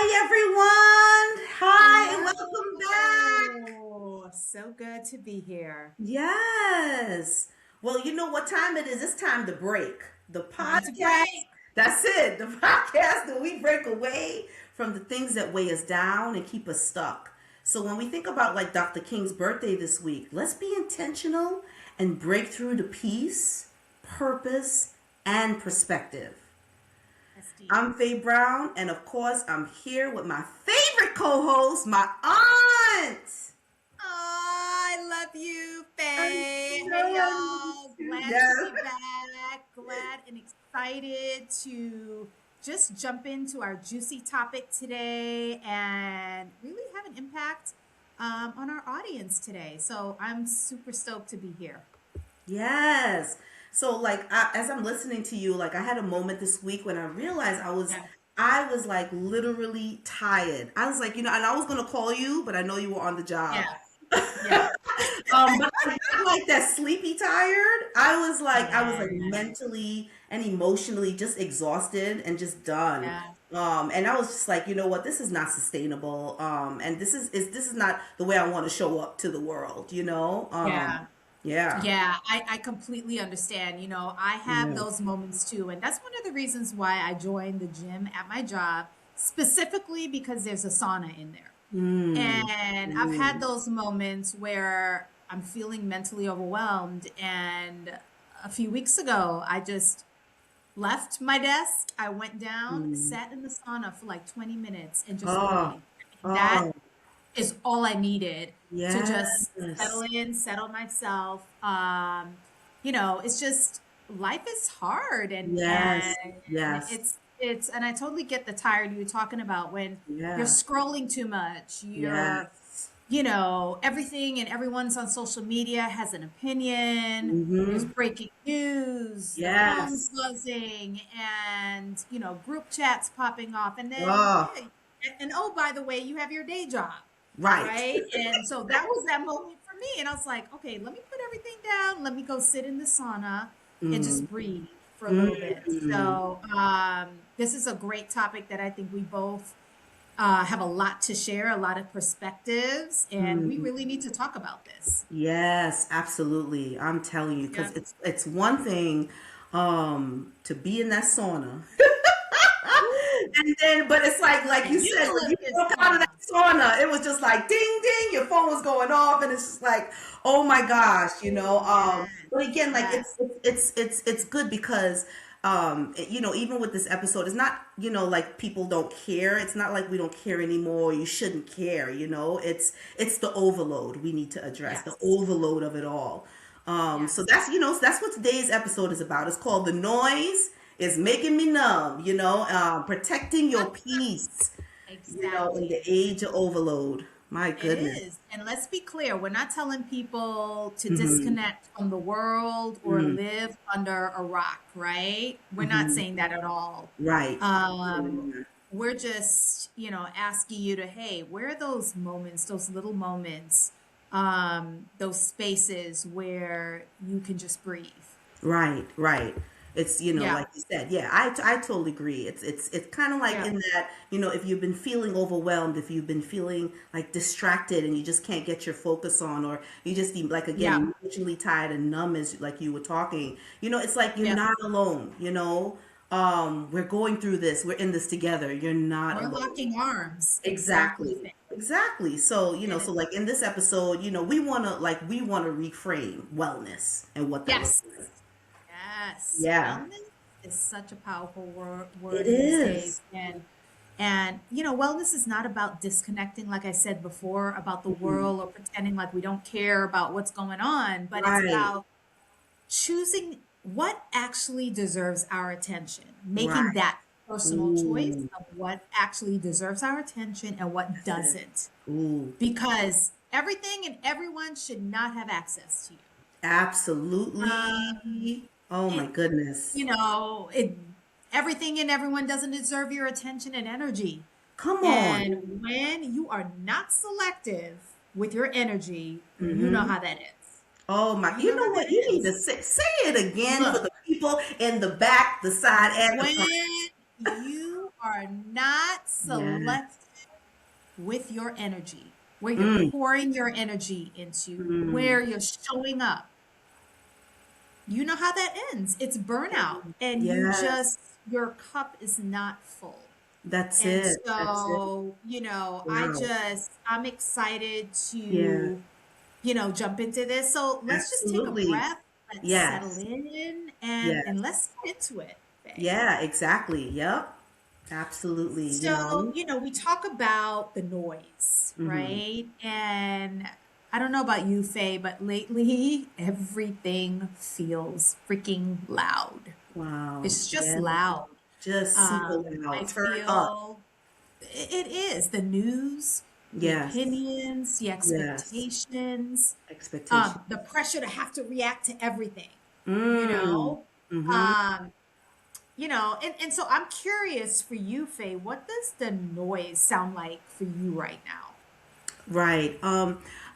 Hi, everyone. Hi, and welcome back. Hello. So good to be here. Yes. Well, you know what time it is? It's time to break. The Time to podcast, break. that's it. The podcast that we break away from the things that weigh us down and keep us stuck. So when we think about like Dr. King's birthday this week, let's be intentional and break through to peace, purpose, and perspective. That's deep. I'm Faye Brown, and of course, I'm here with my favorite co host, my aunt. Oh, I love you, I Faye. Hey, know I need y'all. to. Glad to Yes. be back. Glad and excited to just jump into our juicy topic today and really have an impact on our audience today. So I'm super stoked to be here. Yes. So, like, as I'm listening to you, like, I had a moment this week when I realized Yeah. I was like literally tired. I was like, and I was gonna call you, but I know you were on the job. Yeah. Yeah. But not like that sleepy tired. I was like Yeah. mentally and emotionally just exhausted and just done. Yeah. And I was just like, you know what, this is not sustainable. And this is not the way I want to show up to the world. Yeah. Yeah. Yeah, I completely understand. I have Yeah. those moments too. And that's one of the reasons why I joined the gym at my job, specifically because there's a sauna in there. Mm. And I've had Mm. those moments where I'm feeling mentally overwhelmed. And a few weeks ago, I just left my desk. I went down, Mm. sat in the sauna for like 20 minutes and just Oh. breathed. That Oh. is all I needed to just settle Yes. in, settle myself. It's just life is hard and Yes. Yes. and I totally get the tired you were talking about when you're Yeah. scrolling too much. Yes. Everything and everyone's on social media has an opinion. There's Mm-hmm. breaking news, the phone's Yes. buzzing, and group chats popping off. And then Oh, yeah, and oh, by the way, you have your day job, right. right? And so that was that moment for me. And I was like, okay, let me put everything down. Let me go sit in the sauna and Mm. just breathe for a little bit. Mm. So this is a great topic that I think we both have a lot to share, a lot of perspectives, and we Mm. really need to talk about this. Yes, absolutely. I'm telling you, because Yeah. it's one thing to be in that sauna. Woo! And then, but it's like The you said, when you eucalyptus walk out of that sauna. sauna, it was just like ding ding, your phone was going off, and it's just like, oh my gosh. Yes. But again, like Yes. it's good because even with this episode, it's not, like people don't care. It's not like we don't care anymore. You shouldn't care. It's the overload we need to address, the Yes. overload of it all. So Yes. that's what today's episode is about. It's called The Noise is Making Me Numb, protecting your peace, in the Exactly. age of overload. My It goodness. is. And let's be clear, we're not telling people to Hmm. disconnect from the world or Hmm. live under a rock, right? We're not Hmm. saying that at all. Right. Um, Yeah. we're just, asking you to, hey, where are those moments, those little moments, those spaces where you can just breathe? Right, right. It's, Yeah. like you said, yeah, I totally agree. It's kind of like Yeah. in that, if you've been feeling overwhelmed, if you've been feeling like distracted and you just can't get your focus on, or you just be like, Yeah. again, emotionally tired and numb as like you were talking, it's like you're Yeah. not alone. We're going through this. We're in this together. You're not We're alone. locking arms. Exactly. Exactly. Exactly. So, And so like in this episode, we want to reframe wellness and what that looks yes. like. Yes, Yeah. wellness is such a powerful It word these days, is. and wellness is not about disconnecting, like I said before, about the Mhm. world or pretending like we don't care about what's going on, but it's Right. about choosing what actually deserves our attention, making Right. that personal choice Ooh. of what actually deserves our attention and what That's it. doesn't, Ooh. because everything and everyone should not have access to you. Um, Absolutely. Oh my it goodness. it everything and everyone doesn't deserve your attention and energy. Come on. And when you are not selective with your energy, you know Hmm. how that is. Oh my. You You know know how that what? You need to is. say it again for Look, the people in the back, the side, and the when front. you are are not Yeah. selective with your energy, where you're Mm. pouring your energy into, Mm. where you're showing up, you know how that ends. It's burnout, and Yes. your cup is not full. That's And it. That's it. so, Wow. I'm excited Yeah. to, jump into this. So let's just take a Absolutely. breath, let's settle Yes. in, and Yes. let's get into it, Faye. Yeah, exactly. Yep. Absolutely. So, we talk about the noise, Hmm. right? And I don't know about you, Faye, but lately everything feels freaking loud. Wow. It's just Yeah. loud. Just super I loud. Turn up. feel it is the news, the Yes. opinions, the Yes. expectations, Expectation. the pressure to have to react to everything, you Mm. know? Mm-hmm. Um, and so I'm curious for you, Faye, what does the noise sound like for you right now? Right.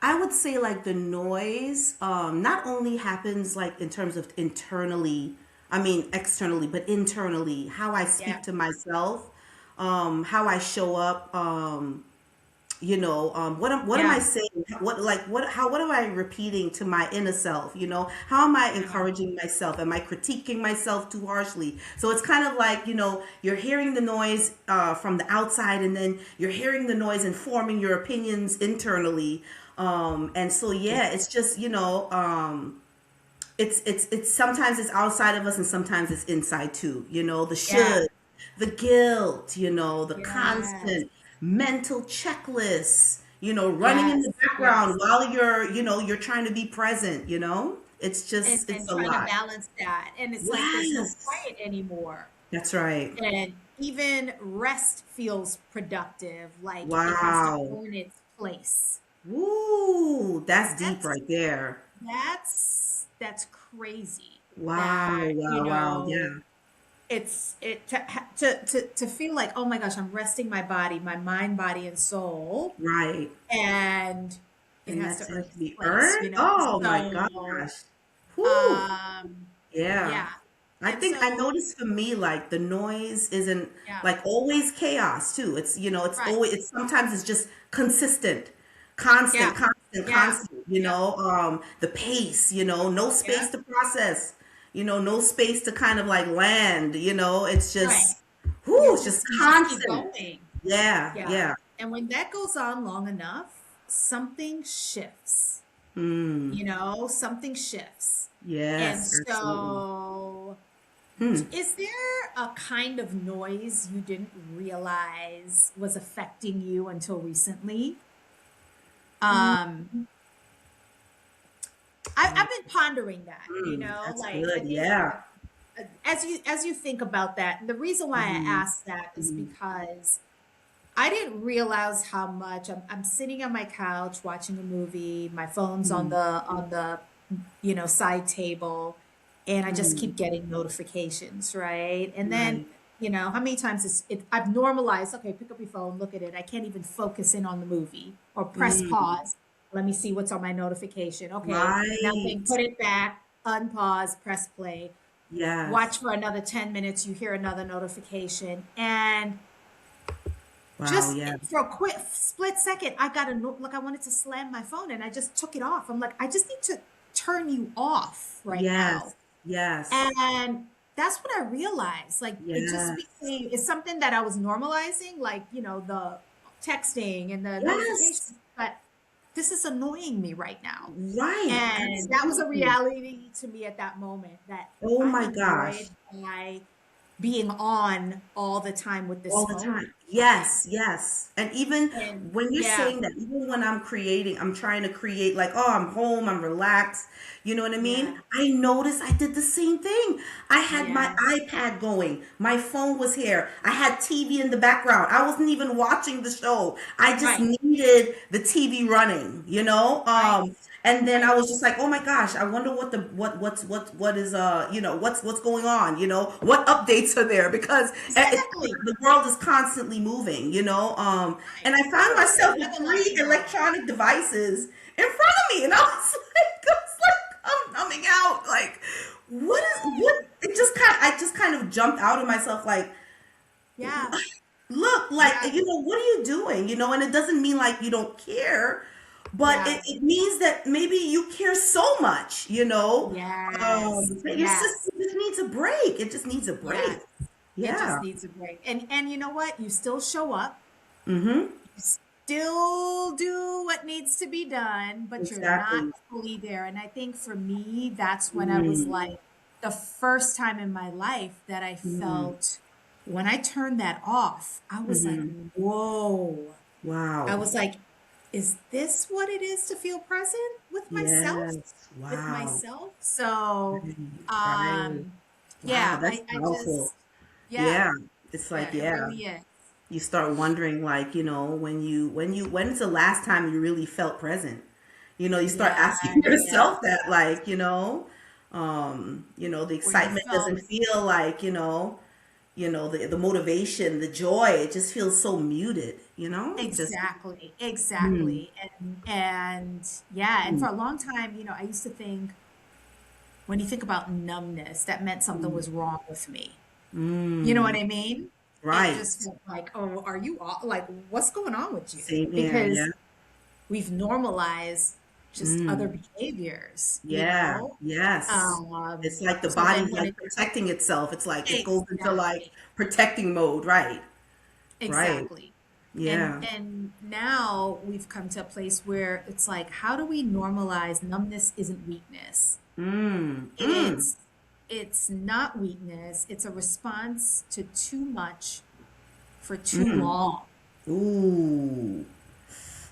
I would say like the noise, not only happens like in terms of internally, I mean externally, but internally, how I Yeah. speak to myself, how I show up, what am I Yeah. saying? What am I repeating to my inner self? How am I Yeah. encouraging myself? Am I critiquing myself too harshly? So it's kind of like, you're hearing the noise from the outside, and then you're hearing the noise and forming your opinions internally. And so yeah, it's just, it's sometimes it's outside of us and sometimes it's inside too. The Yeah. should, the guilt, the Yes. constant mental checklists, running in Yes. the background Yes. while you're trying to be present. It's And just it's a trying to lot. balance that. And it's like there's no Yes, quiet anymore. that's right. And even rest feels productive, like it has to Wow. earn its place. Woo, that's deep That's right there. that's crazy Wow, that, wow, wow. Yeah, to feel like, oh my gosh, I'm resting my body, my mind, body, and soul, right. and it And has to that's earn has to its be place, earned. Oh my So, gosh. Whoo. um, Yeah. yeah. I And think I so, noticed for me, like the noise isn't yeah, like always chaos too. It's right. always, sometimes it's just consistent, Yeah. constant, constant, Yeah. constant, Yeah. the pace, no Yeah. space to process, no space to kind of like land, it's Right. just, whoo, it's just You just keep constant. going. Yeah. Yeah. Yeah. And when that goes on long enough, something shifts. Mm. Something shifts. And Yes, absolutely. so, Hmm. is there a kind of noise you didn't realize was affecting you until recently? Um, I've been pondering that, That's like I good. think Yeah. as you think about that, and the reason why I Hmm. asked that is Hmm. because I didn't realize how much I'm sitting on my couch watching a movie, my phone's on Hmm. the side table, and I just Hmm. keep getting notifications, right? And then, Right. how many times I've normalized, okay, pick up your phone, look at it. I can't even focus in on the movie or press Mm. pause. Let me see what's on my notification. Okay, nothing, Right. put it back, unpause, press play, watch Yes. for another 10 minutes, you hear another notification, and Wow. just Yeah. for a quick split second, I got a look. I wanted to slam my phone, and I just took it off. I'm like, I just need to turn you off right now. Yes. Yes. And that's what I realized. Like, it just Yes. became, it's something that I was normalizing, like, the texting and the Yes. notifications, but this is annoying me right now. Right. And that was a Absolutely. reality to me at that moment, that Oh I'm my gosh. annoyed by being on all the time with this All the phone. time. Yes, yes. And even And when you're yeah, saying that, even when I'm trying to create, like, oh, I'm home, I'm relaxed. You know what I yeah, mean? I noticed I did the same thing. I had my yeah, iPad going, my phone was here, I had TV in the background. I wasn't even watching the show. I just right, needed the TV running, right, and then I right. was just like, oh my gosh, I wonder what is what's going on, what updates are there, because Exactly. the world is constantly moving, Right. and I found It's myself with never three letting go. electronic devices in front of me, and I was like, I'm numbing out, like, what is what? I just kind of jumped out of myself, like, Yeah. look, like, Yeah, what are you doing? And it doesn't mean like you don't care, but yeah, it means that maybe you care so much, yes, that your yes, system just needs a break. It just needs a yes. break. It Yeah. just needs a break. And you know what? You still show up, Mm-hmm. you still do what needs to be done, but you're not Exactly. fully there. And I think for me, that's when I was Mm, like the first time in my life that I mm, felt when I turned that off, I was like, mm-hmm. whoa. I Wow. was like, is this what it is to feel present with myself? Yes. With Wow. myself? So, Right. um, Wow, yeah, that's I powerful. just, yeah, Yeah. It's yeah, like, it yeah. really is. You start wondering, like, when's the last time you really felt present? You start Yeah, asking yeah. yourself that, like, the Where you excitement felt doesn't feel like, the motivation, the joy, it just feels so muted, just, exactly, mm, exactly. And yeah, and mm, for a long time, I used to think when you think about numbness, that meant something mm, was wrong with me. You know what mm. I mean? It Right. just felt like, oh, are you like, what's going on with you? Same here. Yeah. Because we've normalized just other Mm. behaviors, Yeah. Yes. It's like the So then body's when like it protecting itself. It's like it goes into like exactly, protecting mode. Right. Right. exactly. And Yeah. and now we've come to a place where it's like, how do we normalize numbness isn't weakness? Mm. Mm. It's it's not weakness, it's a response to too much for too Mm. long. Ooh.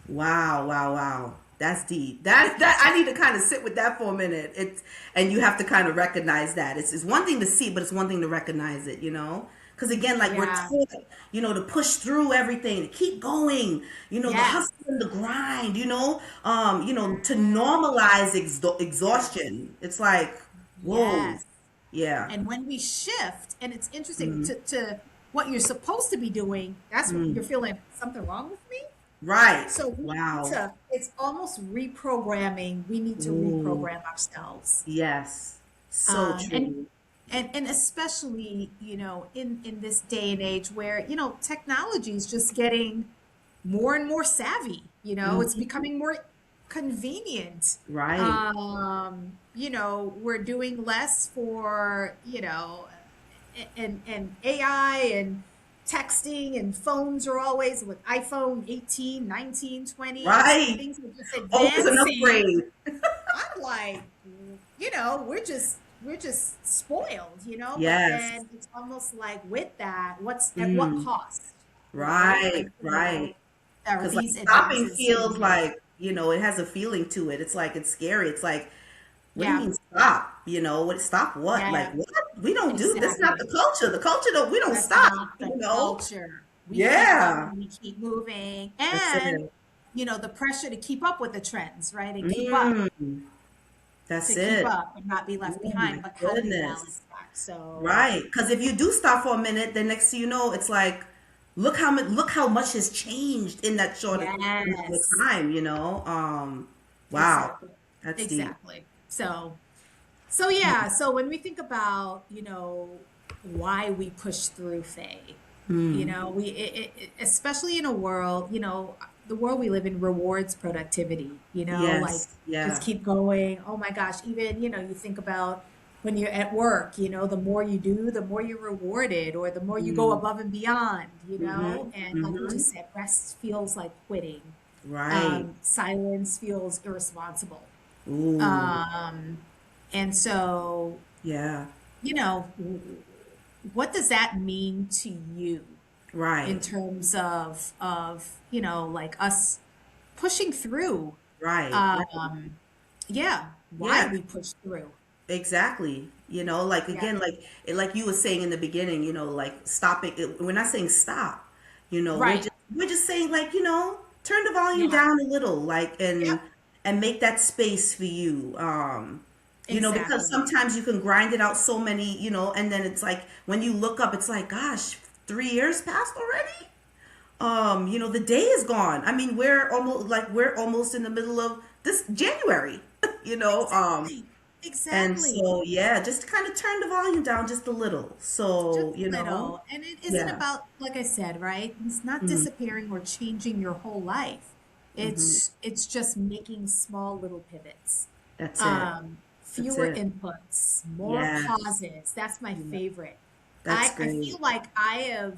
Wow, wow, wow. That's deep. That I need to kind of sit with that for a minute. And you have to kind of recognize that. It's one thing to see, but it's one thing to recognize it. Because again, like we're Yeah. taught, to push through everything, to keep going, the Yes. hustle and the grind, to Yes. normalize Yes. exhaustion. It's like, whoa, Yes. yeah. And when we shift, and it's interesting Mm, to what you're supposed to be doing, that's what you're mm. feeling something wrong with me. Right. So we need Wow. to, it's almost reprogramming. We need to Ooh, reprogram ourselves. yes. So Um, and true. and especially, in this day and age where, technology is just getting more and more savvy, it's Mhm. becoming more convenient. Right. We're doing less for, and AI and texting and phones are always with iPhone 18, 19, 20. It's Right. things are just Always an advancing. upgrade. I'm like, we're just spoiled, but Yes. then it's almost like with that, what's at what Mm. cost, right? Right. Like, Right. are Because like these stopping advances feels needed? like, it has a feeling to it. It's like it's scary. It's like, what do you Yeah, mean stop? What stop what? Like yeah, what? We don't do that's not the exactly. culture. The culture don't we don't That's stop, not the you know? culture. We keep Yeah. going, we keep moving, That's and it. the pressure to keep up with the trends, right? And keep up Mm. That's to keep it. up and not be left Oh my behind. But how do we balance goodness. that? So, Right. Because if you do stop for a minute, then next thing you know, it's like, look how much has changed in that short amount of yes, time. Wow. exactly. That's deep. Exactly. So yeah, so when we think about, why we push through, Faye, Mm. especially in a world, the world we live in rewards productivity, like Yes. just Yeah. keep going. Oh my gosh, even, you think about when you're at work, the more you do, the more you're rewarded, or the more you go Mm. above and beyond, Mm-hmm. and like you Mm-hmm. just said, rest feels like quitting. Right. Silence feels irresponsible. Ooh. Um, and so, Yeah. what does that mean to you in Right. terms of, like us pushing through? Right. Right. Um, yeah, why Yeah. we push through. Exactly. Like Yeah, again, like you were saying in the beginning, like stopping. We're not saying stop. We're right. just saying like, turn the volume Yeah, down a little, like yep, and make that space for you. Because exactly. sometimes you can grind it out so many, and then it's like when you look up, it's like, gosh, 3 years passed already. The day is gone. I mean, we're almost in the middle of this January. you know. Um, Exactly. And Exactly. so, yeah, just kind of turn the volume down just a little. Just So, a little. And it isn't yeah. about, like I said, right? It's not Mm, disappearing or changing your whole life. hmm. It's just making small little pivots. That's it. That's Fewer it. inputs, more Yes. pauses. That's my Yeah. favorite. That's I great. feel like I have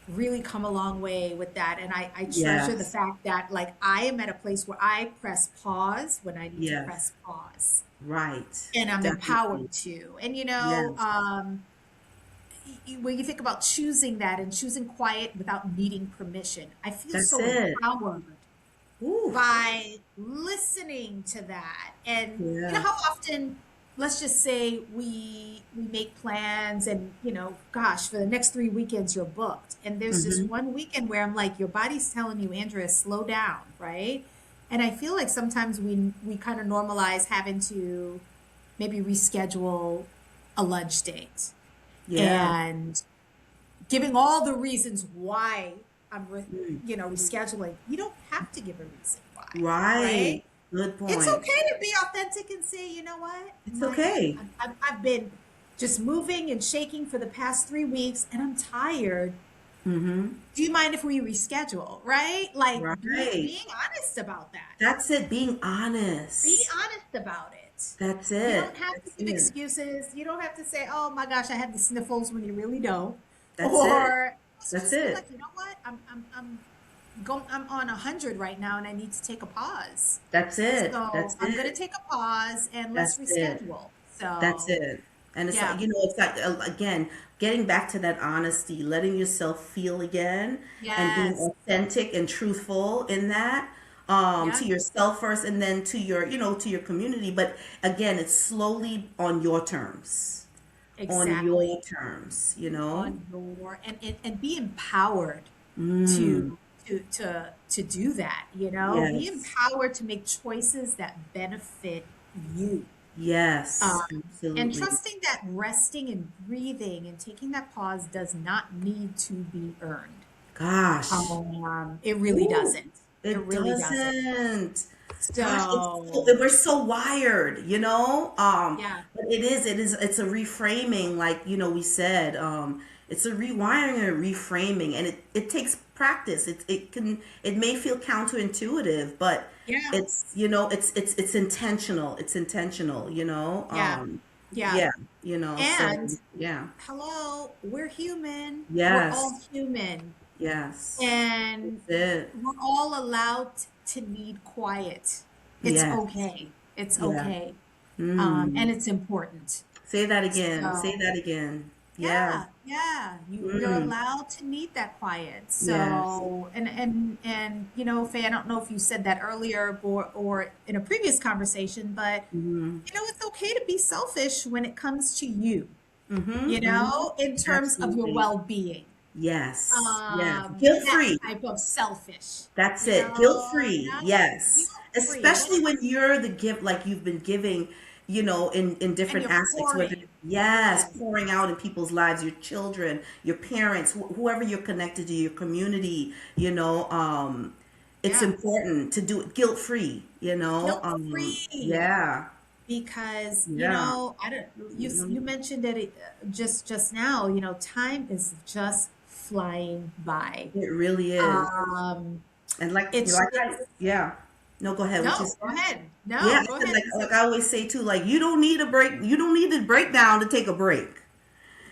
really come a long way with that. And I treasure the Yes. fact that like I am at a place where I press pause when I need to Yes. press pause. Right. And I'm Definitely. empowered to. Yes. When you think about choosing that and choosing quiet without needing permission, I feel That's so it. empowered Ooh. by listening to that. And you know Yeah. how often, let's just say we make plans and gosh, for the next 3 weekends you're booked. And there's this Mm-hmm. one weekend where I'm like, your body's telling you, Andrea, slow down, right? And I feel like sometimes we kind of normalize having to maybe reschedule a lunch date Yeah. and giving all the reasons why Mm. rescheduling. You don't have to give a reason why, right? Right. Good It's point. okay to be authentic and say, you know what, It's okay. I've been just moving and shaking for the past 3 weeks, and I'm tired. Mm-hmm. Do you mind if we reschedule? Right? Like Right. being honest about that. That's it. Being Be honest. honest about it. That's You it. don't have to That's give it. excuses. You don't have to say, "Oh my gosh, I had the sniffles," when you really don't. That's it. Or That's just be it. like, "You know what? I'm on 100 right now, and I need to take a pause. That's it. So That's I'm gonna it. take a pause and let's That's it. reschedule." That's So it. And it's like, yeah, it's like, again, getting back to that honesty, letting yourself feel again and being yes, authentic and truthful in that, yeah, to yourself first and then to your, to your community. But again, it's slowly on your terms, on your exactly. terms, you know? On your and be empowered to Mm, to do that. Be yes. empowered to make choices that benefit you. Yes, And absolutely. trusting that resting and breathing and taking that pause does not need to be earned. Gosh. It really Ooh, doesn't. It it really doesn't. doesn't. Gosh, So, we're so wired, you know? yeah, But it's a reframing, like, we said, it's a rewiring and a reframing, and it takes practice. It may feel counterintuitive, but yeah, it's intentional. It's intentional, yeah, yeah. yeah, so, And yeah. hello, we're human. We're all Yes, human. yes. And That's it. we're all allowed to need quiet. It's Yes, okay. It's yeah. okay. And Mm. it's important. Say that again. Say So, that again. Yeah. yeah, yeah, you're Mm. allowed to need that quiet. Yes. So, and Faye, I don't know if you said that earlier or in a previous conversation, but Mm-hmm. it's okay to be selfish when it comes to you, Mm-hmm. Mm-hmm. in terms of your Absolutely. well-being. Yes. Yes. Guilt That free. type of selfish, That's it. Guilt free. not Yes. guilt-free. When Especially when you're the gift, like you've been giving, in and different you're aspects, whether, pouring. yes, Yes. pouring out in people's lives, your children, your parents, whoever you're connected to, your community, it's Yeah. important to do it guilt free, Guilt-free. yeah. Because Yeah. I don't Mhm. you mentioned that just now, time is just flying by. It really is. Um And like it's yeah. No, go ahead. What you no, go said? ahead. Yeah, No, I go said, ahead. like I always say too, like you don't need a break. You don't need a breakdown to take a break.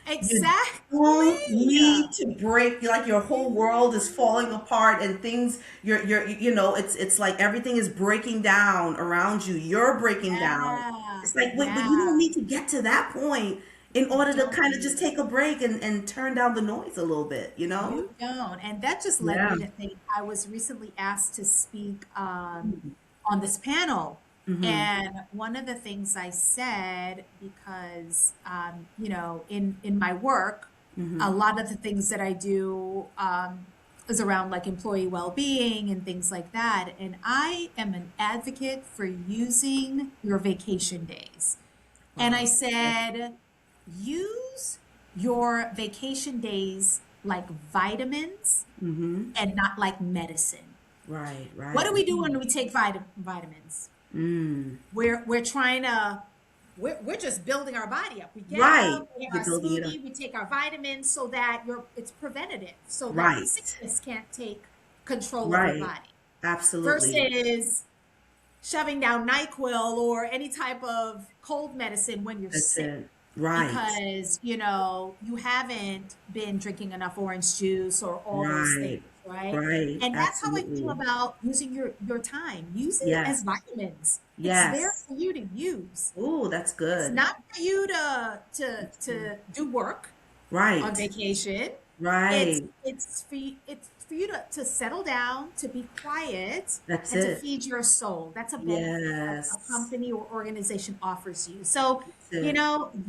You Exactly. don't need to break, like your whole world is falling apart and things it's like everything is breaking down around you. You're breaking down. Yeah. It's like, wait, but you don't Yeah. need to get to that point in You order to don't kind of just need take a break and turn down the noise a little bit, you know? You don't. And that just led Yeah. me to think I was recently asked to speak on this panel. Mm-hmm. And one of the things I said, because, in my work, Mm-hmm. a lot of the things that I do is around like employee well-being and things like that. And I am an advocate for using your vacation days. And I Wow. said, use your vacation days like vitamins Mm-hmm. and not like medicine. Right, What right. do we do when we take vitamins? Mm. We're trying to we're just building our body up. We get Right. up, we have You're our building it up. smoothie, we take our vitamins so that it's preventative, so that Right. sickness can't take control of your Right. body. Absolutely. Versus shoving down NyQuil or any type of cold medicine when you're That's sick it. Right. because you haven't been drinking enough orange juice or all those things, Right. right? Right. And that's how I feel Absolutely. about using your time. Use it as Yes. vitamins. It's there Yes. for you to use. Ooh, that's It's good. not for you to That's good. do work on Right. vacation. Right. It's for you to settle down, to be quiet, That's and to it. feed your soul. That's a benefit that a Yes. company or organization offers you. So, That's it.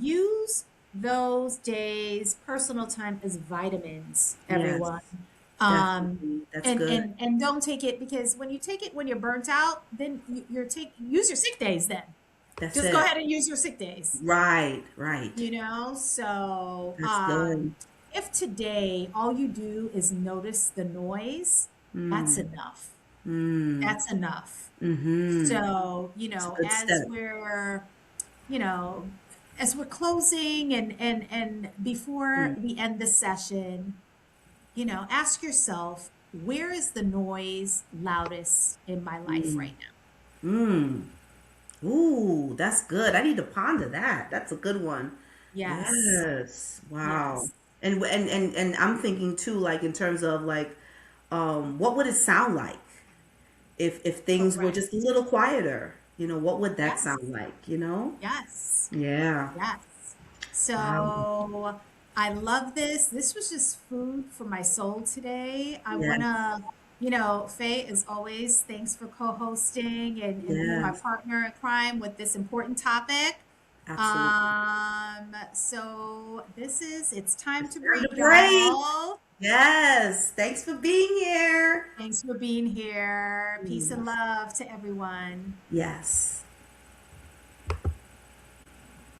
use those days, personal time as vitamins, Yes. everyone. Um, Definitely. That's and, good. and, and don't take it because when you take it when you're burnt out, then use your sick days then. That's Just go it. ahead and use your sick days. Right. Right. So That's good. if today all you do is notice the noise, that's Mm. enough. Mm. That's enough. Mm-hmm. So, It's a good step. you know, as we're closing and before Mm. we end the session, ask yourself, where is the noise loudest in my life Mm. right now? Mm. Ooh, that's good. I need to ponder that. That's a good one. Yes. Yes. Wow. Yes. And I'm thinking too, like in terms of like, what would it sound like if things were just a Correct. little quieter? What would that Yes. sound like? Yes. Yeah. Yes. Wow. So I love this. This was just food for my soul today. I want Yes. to, Faye, as always, thanks for co-hosting and being my Yes. partner in crime with this important topic. Absolutely. So it's time It's to time breathe, to break. y'all. Yes. Thanks for being here. Thanks for being here. Peace and Yes. love to everyone. Yes.